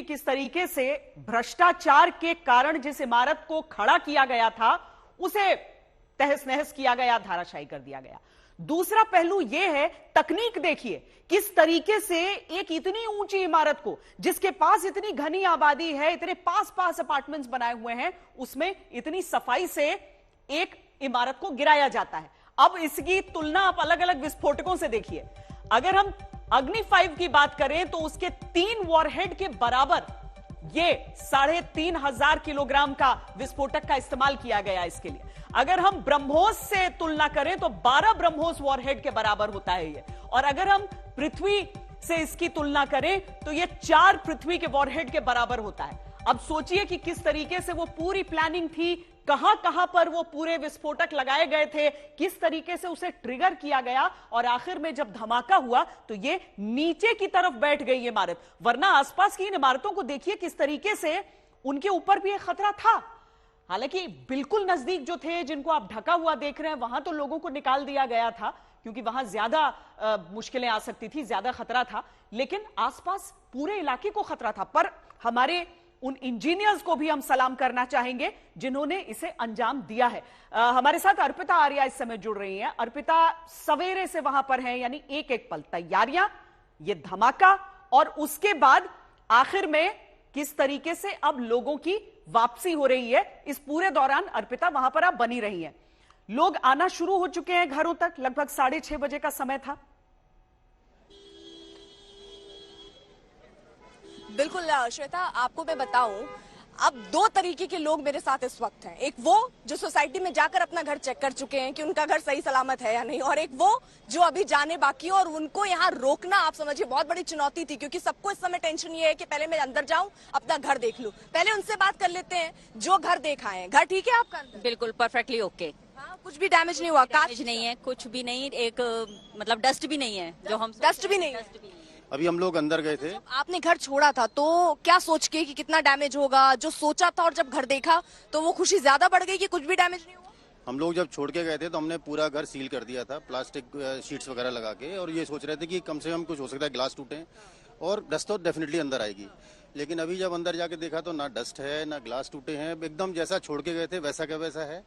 किस तरीके से भ्रष्टाचार के कारण जिस इमारत को खड़ा किया गया था उसे तहस नहस किया गया, धाराशायी कर दिया गया। दूसरा पहलू यह है, तकनीक देखिए किस तरीके से एक इतनी ऊंची इमारत को, जिसके पास इतनी घनी आबादी है, इतने पास पास अपार्टमेंट्स बनाए हुए हैं, उसमें इतनी सफाई से एक इमारत को गिराया जाता है। अब इसकी तुलना आप अलग अलग विस्फोटकों से देखिए। अगर हम अग्नि 5 की बात करें तो उसके 3 वॉरहेड के बराबर ये 3,500 किलोग्राम का विस्फोटक का इस्तेमाल किया गया इसके लिए। अगर हम ब्रह्मोस से तुलना करें तो 12 ब्रह्मोस वॉरहेड के बराबर होता है ये। और अगर हम पृथ्वी से इसकी तुलना करें तो ये 4 पृथ्वी के वॉरहेड के बराबर होता है। अब सोचिए कि किस तरीके से वो पूरी प्लानिंग थी, कहां कहां पर वो पूरे विस्फोटक लगाए गए थे, किस तरीके से उसे ट्रिगर किया गया, और आखिर में जब धमाका हुआ तो ये नीचे की तरफ बैठ गई इमारत। वरना आसपास की इन इमारतों को देखिए किस तरीके से उनके ऊपर भी एक खतरा था। हालांकि बिल्कुल नजदीक जो थे, जिनको आप ढका हुआ देख रहे हैं, वहां तो लोगों को निकाल दिया गया था क्योंकि वहां ज्यादा मुश्किलें आ सकती थी, ज्यादा खतरा था। लेकिन आसपास पूरे इलाके को खतरा था। पर हमारे उन इंजीनियर्स को भी हम सलाम करना चाहेंगे जिन्होंने इसे अंजाम दिया है। हमारे साथ अर्पिता आर्या इस समय जुड़ रही हैं। अर्पिता, सवेरे से वहां पर हैं, यानी एक एक पल तैयारियां, ये धमाका, और उसके बाद आखिर में किस तरीके से अब लोगों की वापसी हो रही है। इस पूरे दौरान अर्पिता वहां पर आप बनी रही हैं। लोग आना शुरू हो चुके हैं घरों तक, लगभग 6:30 बजे का समय था। बिल्कुल श्वेता, आपको मैं बताऊं, अब 2 तरीके के लोग मेरे साथ इस वक्त हैं। एक वो जो सोसाइटी में जाकर अपना घर चेक कर चुके हैं कि उनका घर सही सलामत है या नहीं, और एक वो जो अभी जाने बाकी है। और उनको यहाँ रोकना, आप समझिए, बहुत बड़ी चुनौती थी, क्योंकि सबको इस समय टेंशन ये है कि पहले मैं अंदर जाऊं, अपना घर देख लूं। पहले उनसे बात कर लेते हैं जो घर देखा है। घर ठीक है आपका? बिल्कुल परफेक्टली ओके। हाँ, कुछ भी डैमेज नहीं हुआ? डैमेज नहीं है, कुछ भी नहीं। एक मतलब डस्ट भी नहीं है जो हम डस्ट भी नहीं है। अभी हम लोग अंदर गए थे। आपने घर छोड़ा था तो क्या सोच के कि कितना डैमेज होगा, जो सोचा था, और जब घर देखा तो वो खुशी ज्यादा बढ़ गई कि कुछ भी डैमेज नहीं हुआ? हम लोग जब छोड़ के गए थे तो हमने पूरा घर सील कर दिया था, प्लास्टिक शीट्स वगैरह लगा के, और ये सोच रहे थे कि कम से कम कुछ हो सकता है, ग्लास टूटे और डस्ट तो डेफिनेटली अंदर आएगी। लेकिन अभी जब अंदर जाके देखा तो ना डस्ट है ना ग्लास टूटे हैं, एकदम जैसा छोड़ के गए थे वैसा का वैसा है।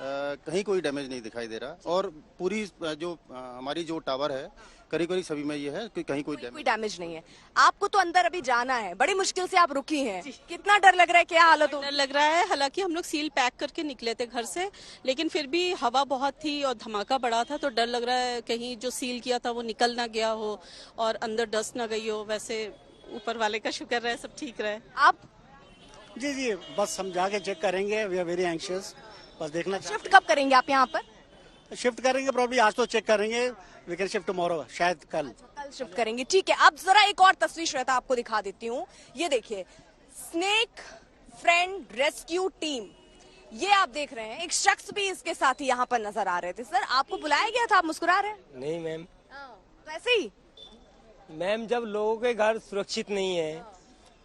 कहीं कोई डैमेज नहीं दिखाई दे रहा, और पूरी जो हमारी जो टावर है करीब करीब सभी में ये है कि कहीं कोई डैमेज नहीं है। आपको तो अंदर अभी जाना है, बड़ी मुश्किल से आप रुकी हैं, कितना डर लग रहा है, क्या हालत हो? डर लग रहा है। हालांकि हम लोग सील पैक करके निकले थे घर से, लेकिन फिर भी हवा बहुत थी और धमाका बड़ा था, तो डर लग रहा है कहीं जो सील किया था वो निकल ना गया हो और अंदर डस्ट ना गई हो। वैसे ऊपर वाले का शुक्र है सब ठीक रहे। आप? जी, बस हम जाके चेक करेंगे। वी आर वेरी एंशियस, बस देखना। शिफ्ट कब करेंगे आप यहाँ पर? शिफ्ट करेंगे प्रॉब्ली, आज तो चेक करेंगे, वी कैन शिफ्ट टुमारो, शायद कल शिफ्ट करेंगे। ठीक है, अब जरा एक और तस्वीर श्वेता आपको दिखा देती हूँ। ये देखिए, स्नेक फ्रेंड रेस्क्यू टीम, ये आप देख रहे हैं। एक शख्स भी इसके साथ ही यहाँ पर नजर आ रहे थे। सर, आपको बुलाया गया था, आप मुस्कुरा रहे हैं? नहीं मैम, तो ऐसे ही मैम जब लोगों के घर सुरक्षित नहीं है,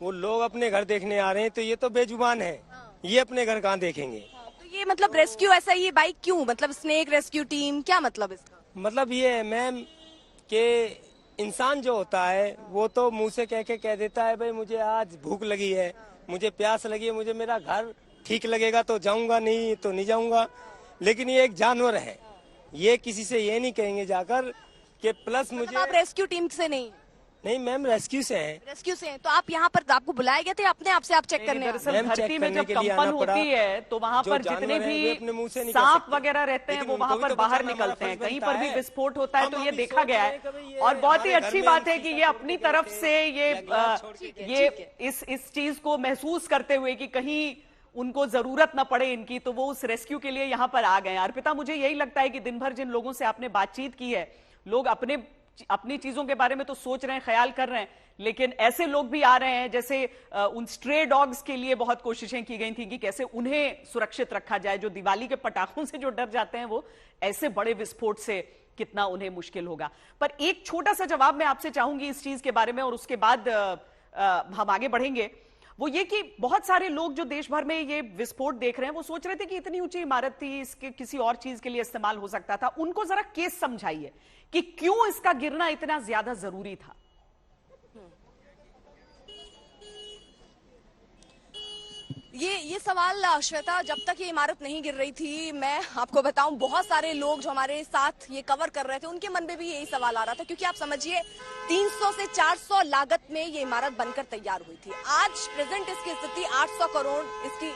वो लोग अपने घर देखने आ रहे हैं, तो ये तो बेजुबान है, ये अपने घर कहाँ देखेंगे? तो ये मतलब रेस्क्यू, ऐसा ये बाइक क्यों, मतलब स्नेक रेस्क्यू टीम, क्या मतलब इसका? मतलब ये है मैम कि इंसान जो होता है वो तो मुंह से कह देता है भाई मुझे आज भूख लगी है, मुझे प्यास लगी है, मुझे मेरा घर ठीक लगेगा तो जाऊंगा, नहीं तो नहीं जाऊंगा। लेकिन ये एक जानवर है, ये किसी से ये नहीं कहेंगे जाकर कि प्लस मुझे। आप रेस्क्यू टीम से नहीं? नहीं मैम, रेस्क्यू से हैं। रेस्क्यू से हैं, तो आप यहाँ पर आपको बुलाए गए थे अपने आप से आप चेक करने? दरअसल धरती में जब कंपन होती है तो वहाँ पर जितने भी सांप वगैरह रहते हैं वो वहाँ पर बाहर निकलते हैं। कहीं पर भी विस्फोट होता है तो ये देखा गया है, और बहुत ही अच्छी बात है कि ये अपनी तरफ से ये इस चीज को महसूस करते हुए कि कहीं उनको जरूरत न पड़े इनकी, तो वो उस रेस्क्यू के लिए यहाँ पर आ गए। अर्पिता, मुझे यही लगता है कि दिन भर जिन लोगों से आपने बातचीत की है, लोग अपनी चीजों के बारे में तो सोच रहे हैं, ख्याल कर रहे हैं, लेकिन ऐसे लोग भी आ रहे हैं जैसे उन स्ट्रे डॉग्स के लिए बहुत कोशिशें की गई थी कि कैसे उन्हें सुरक्षित रखा जाए। जो दिवाली के पटाखों से जो डर जाते हैं, वो ऐसे बड़े विस्फोट से कितना उन्हें मुश्किल होगा। पर एक छोटा सा जवाब मैं आपसे चाहूंगी इस चीज के बारे में, और उसके बाद हम आगे बढ़ेंगे। वो ये कि बहुत सारे लोग जो देश भर में ये विस्फोट देख रहे हैं, वो सोच रहे थे कि इतनी ऊंची इमारत थी, इसके किसी और चीज के लिए इस्तेमाल हो सकता था। उनको जरा केस समझाइए कि क्यों इसका गिरना इतना ज्यादा जरूरी था। ये सवाल श्वेता, जब तक ये इमारत नहीं गिर रही थी, मैं आपको बताऊं बहुत सारे लोग जो हमारे साथ ये कवर कर रहे थे उनके मन में भी यही सवाल आ रहा था, क्योंकि आप समझिए 300 से 400 लागत में ये इमारत बनकर तैयार हुई थी। आज प्रेजेंट इसकी स्थिति 800 करोड़ इसकी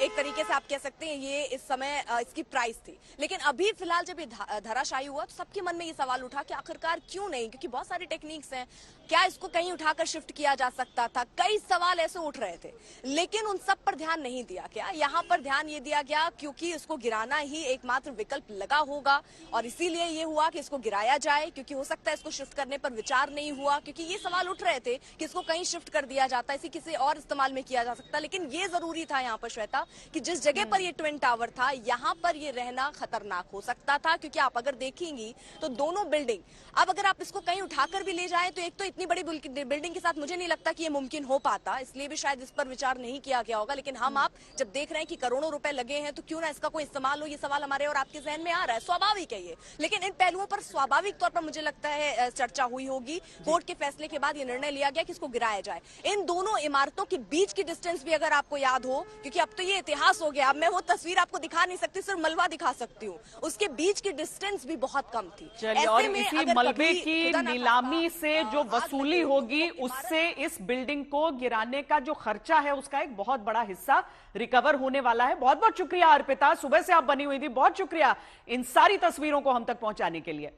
एक तरीके से आप कह सकते हैं ये इस समय इसकी प्राइस थी। लेकिन अभी फिलहाल जब ये धराशायी हुआ तो सबके मन में ये सवाल उठा कि आखिरकार क्यों नहीं, क्योंकि बहुत सारी टेक्निक्स हैं, क्या इसको कहीं उठाकर शिफ्ट किया जा सकता था, कई सवाल ऐसे उठ रहे थे, लेकिन उन सब पर ध्यान नहीं दिया गया। यहाँ पर ध्यान ये दिया गया क्योंकि इसको गिराना ही एकमात्र विकल्प लगा होगा और इसीलिए ये हुआ कि इसको गिराया जाए, क्योंकि हो सकता है इसको शिफ्ट करने पर विचार नहीं हुआ, क्योंकि ये सवाल उठ रहे थे कि इसको कहीं शिफ्ट कर दिया जाता, इसी किसी और इस्तेमाल में किया जा सकता। लेकिन ये जरूरी था यहाँ पर श्वेता कि जिस जगह पर ये ट्विन टावर था यहाँ पर ये रहना खतरनाक हो सकता था, क्योंकि आप अगर देखेंगी तो दोनों बिल्डिंग, अब अगर आप इसको कहीं उठाकर भी ले जाएं तो एक तो इतनी बड़ी बिल्डिंग के साथ मुझे नहीं लगता कि ये मुमकिन हो पाता, इसलिए भी शायद इस पर विचार नहीं किया गया होगा। लेकिन हम आप जब देख रहे हैं कि करोड़ों रुपए लगे हैं तो क्यों ना इसका कोई इस्तेमाल हो, ये सवाल हमारे और आपके जहन में आ रहा है, स्वाभाविक है ये। लेकिन इन पहलुओं पर स्वाभाविक तौर पर मुझे लगता है चर्चा हुई होगी। कोर्ट के फैसले के बाद ये निर्णय लिया गया कि इसको गिराया जाए। इन दोनों इमारतों के बीच की डिस्टेंस भी अगर आपको याद हो, क्योंकि अब तो ये इतिहास हो गया, अब मैं वो तस्वीर आपको दिखा नहीं सकती, सिर्फ मलबा दिखा सकती हूँ, उसके बीच की डिस्टेंस भी बहुत कम थी। और इसी मलबे की नीलामी से जो वसूली होगी उससे इस बिल्डिंग को गिराने का जो खर्चा है उसका एक बहुत बड़ा हिस्सा रिकवर होने वाला है। बहुत बहुत शुक्रिया अर्पिता, सुबह से आप बनी हुई थी, बहुत शुक्रिया इन सारी तस्वीरों को हम तक पहुंचाने के लिए।